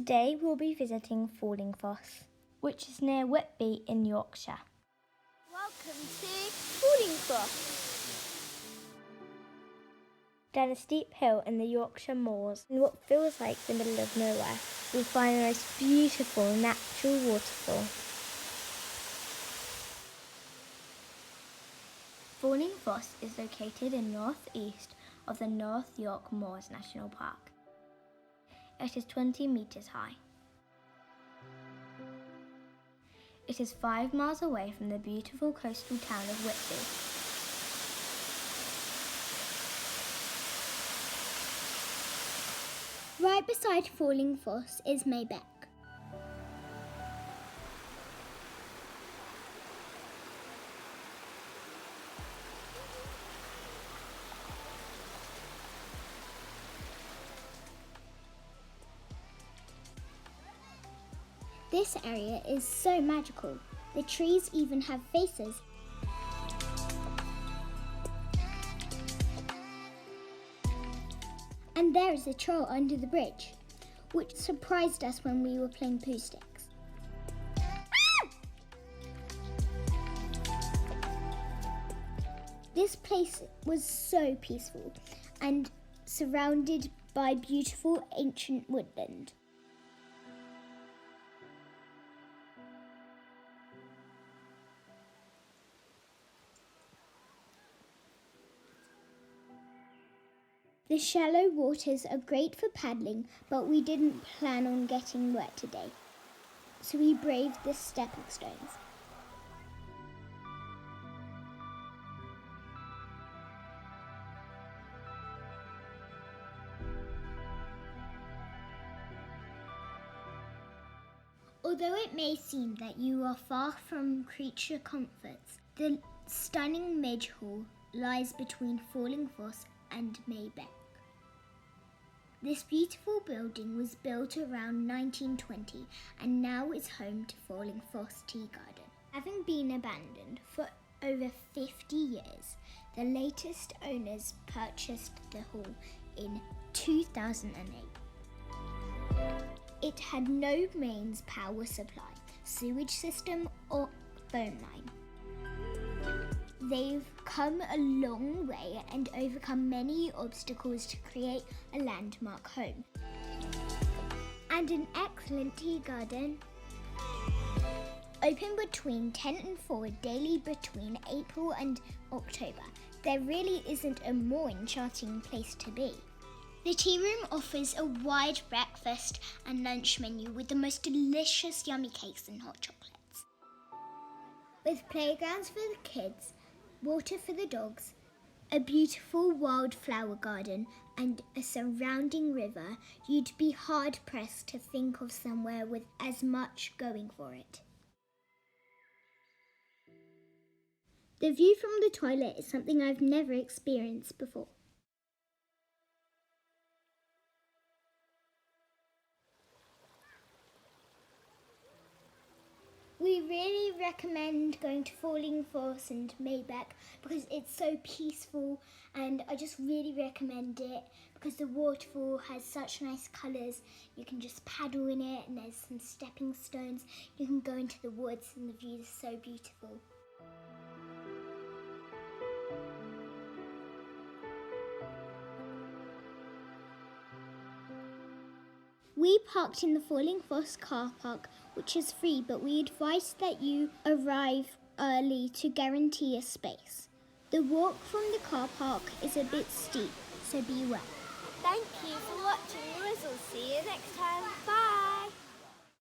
Today we'll be visiting Falling Foss, which is near Whitby in Yorkshire. Welcome to Falling Foss. Down a steep hill in the Yorkshire moors, in what feels like the middle of nowhere, we find the most beautiful natural waterfall. Falling Foss is located in north-east of the North York Moors National Park. It is 20 metres high. It is 5 miles away from the beautiful coastal town of Whitby. Right beside Falling Foss is Beck. This area is so magical. The trees even have faces. And there is a troll under the bridge, which surprised us when we were playing poo sticks. This place was so peaceful and surrounded by beautiful ancient woodland. The shallow waters are great for paddling, but we didn't plan on getting wet today, so we braved the stepping stones. Although it may seem that you are far from creature comforts, the stunning Midge Hall lies between Falling Foss and Beck. This beautiful building was built around 1920 and now is home to Falling Foss Tea Garden. Having been abandoned for over 50 years, the latest owners purchased the hall in 2008. It had no mains power supply, sewage system or phone line. They've come a long way and overcome many obstacles to create a landmark home. And an excellent tea garden. Open between 10 and 4 daily between April and October. There really isn't a more enchanting place to be. The tea room offers a wide breakfast and lunch menu with the most delicious yummy cakes and hot chocolates. With playgrounds for the kids, water for the dogs, a beautiful wildflower garden and a surrounding river, you'd be hard-pressed to think of somewhere with as much going for it. The view from the toilet is something I've never experienced before. We really recommend going to Falling Foss and Beck because it's so peaceful, and I just really recommend it because the waterfall has such nice colours. You can just paddle in it and there's some stepping stones. You can go into the woods and the view is so beautiful. We parked in the Falling Foss car park, which is free, but we advise that you arrive early to guarantee a space. The walk from the car park is a bit steep, so be aware. Thank you for watching. We'll see you next time. Bye!